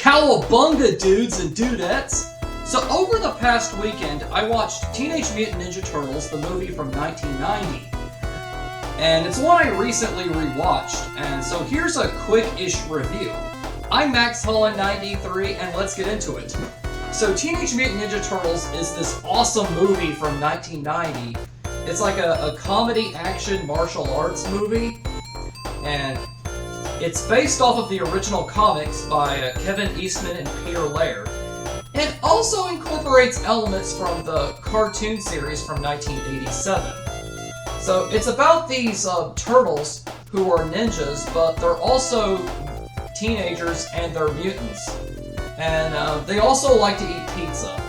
Cowabunga, dudes and dudettes! So over the past weekend, I watched Teenage Mutant Ninja Turtles, the movie from 1990. And it's one I recently rewatched, and so here's a quick-ish review. I'm Max Holland93, and let's get into it. So Teenage Mutant Ninja Turtles is this awesome movie from 1990. It's like a comedy action martial arts movie, and it's based off of the original comics by Kevin Eastman and Peter Laird. It also incorporates elements from the cartoon series from 1987. So it's about these turtles who are ninjas, but they're also teenagers and they're mutants. And they also like to eat pizza.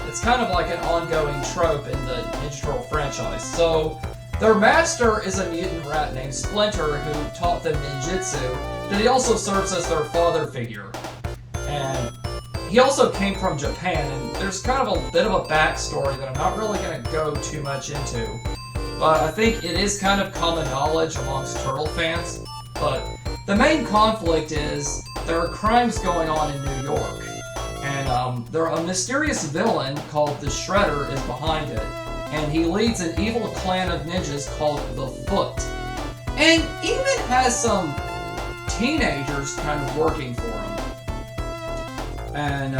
It's kind of like an ongoing trope in the Ninja Turtle franchise. So their master is a mutant rat named Splinter who taught them ninjutsu, but he also serves as their father figure. And he also came from Japan, and there's kind of a bit of a backstory that I'm not really going to go too much into. But I think it is kind of common knowledge amongst Turtle fans. But the main conflict is there are crimes going on in New York. And a mysterious villain called the Shredder is behind it. And he leads an evil clan of ninjas called the Foot. And even has some teenagers kind of working for him. And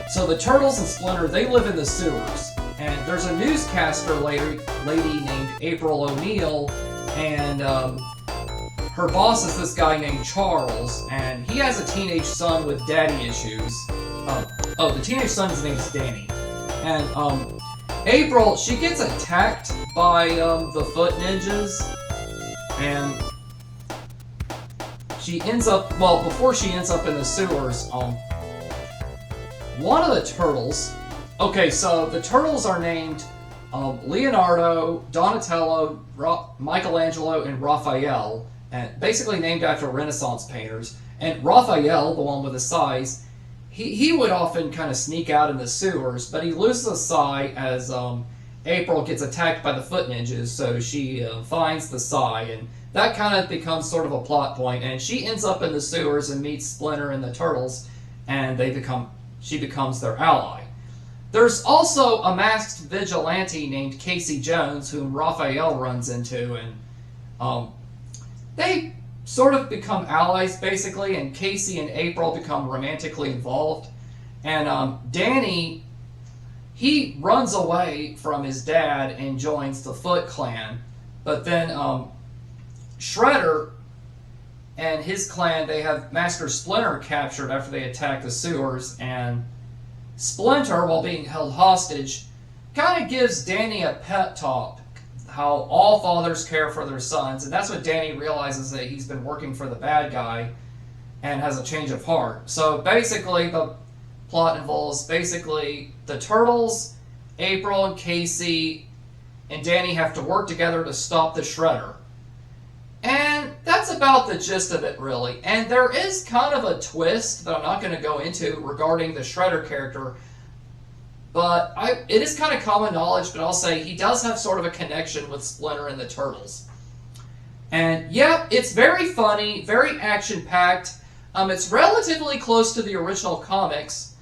so the Turtles and Splinter, they live in the sewers. And there's a newscaster lady named April O'Neil, and her boss is this guy named Charles, and he has a teenage son with daddy issues. The teenage son's name's Danny. And April, she gets attacked by the Foot Ninjas, and she ends up, before she ends up in the sewers, one of the turtles, okay, so the turtles are named Leonardo, Donatello, Michelangelo, and Raphael, and basically named after Renaissance painters. And Raphael, the one with the sais, he would often kind of sneak out in the sewers, but he loses a sai as April gets attacked by the Foot Ninjas, so she finds the sai, and that kind of becomes sort of a plot point, and she ends up in the sewers and meets Splinter and the Turtles, and she becomes their ally. There's also a masked vigilante named Casey Jones, whom Raphael runs into, and they sort of become allies, basically, and Casey and April become romantically involved. And Danny, he runs away from his dad and joins the Foot Clan, but then Shredder and his clan, they have Master Splinter captured after they attack the sewers, and Splinter, while being held hostage, kind of gives Danny a pep talk, how all fathers care for their sons, and that's when Danny realizes that he's been working for the bad guy and has a change of heart. So basically, the plot involves the Turtles, April and Casey, and Danny have to work together to stop the Shredder. And that's about the gist of it, really. And there is kind of a twist that I'm not going to go into regarding the Shredder character, but it is kind of common knowledge, but I'll say he does have sort of a connection with Splinter and the Turtles. And yeah, it's very funny, very action-packed. It's relatively close to the original comics,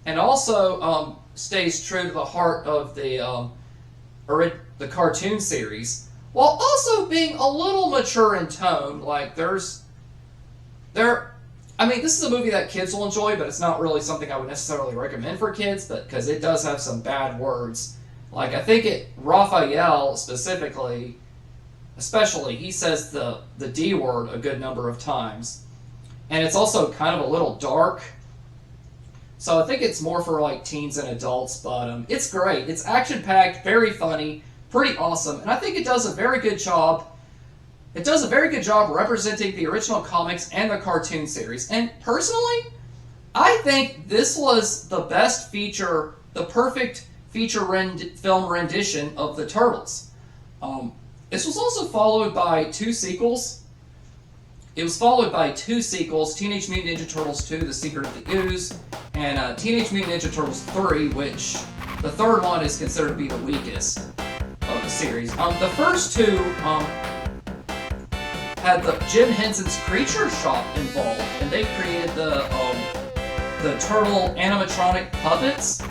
and also stays true to the heart of the cartoon series, while also being a little mature in tone. Like this is a movie that kids will enjoy, but it's not really something I would necessarily recommend for kids, but because it does have some bad words. Like, I think Raphael especially, he says the D word a good number of times. And it's also kind of a little dark. So I think it's more for like teens and adults, but it's great. It's action-packed, very funny, pretty awesome, and I think it does a very good job. It does a very good job representing the original comics and the cartoon series. And personally, I think this was the perfect feature film rendition of the Turtles. This was also followed by two sequels. It was followed by two sequels, Teenage Mutant Ninja Turtles 2, The Secret of the Ooze, and Teenage Mutant Ninja Turtles 3, which the third one is considered to be the weakest of the series. The first two had Jim Henson's Creature Shop involved, and they created the the turtle animatronic puppets.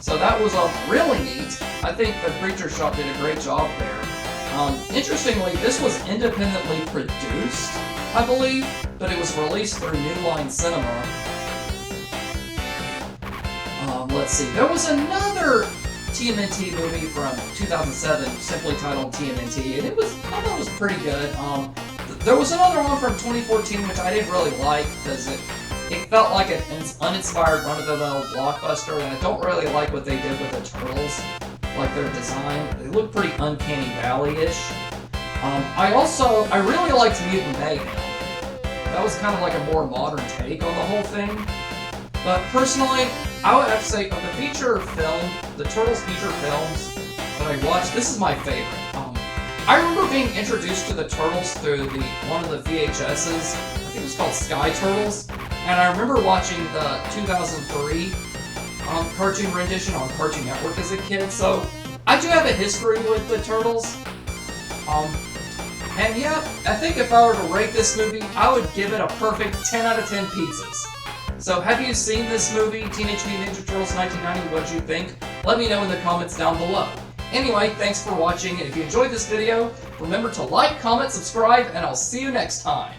So that was really neat. I think the Creature Shop did a great job there. Interestingly, this was independently produced, I believe, but it was released through New Line Cinema. Let's see, there was another TMNT movie from 2007, simply titled TMNT, and I thought it was pretty good. There was another one from 2014 which I didn't really like because it felt like an uninspired run-of-the-mill blockbuster, and I don't really like what they did with the turtles, like their design. They look pretty Uncanny Valley-ish. I really liked Mutant Mayhem. That was kind of like a more modern take on the whole thing. But personally, I would have to say, of the feature film, the Turtles feature films that I watched, this is my favorite. I remember being introduced to the Turtles through one of the VHSs. I think it was called Sky Turtles. And I remember watching the 2003 cartoon rendition on Cartoon Network as a kid. So I do have a history with the Turtles. And yeah, I think if I were to rate this movie, I would give it a perfect 10 out of 10 pizzas. So have you seen this movie, Teenage Mutant Ninja Turtles 1990? What did you think? Let me know in the comments down below. Anyway, thanks for watching, and if you enjoyed this video, remember to like, comment, subscribe, and I'll see you next time.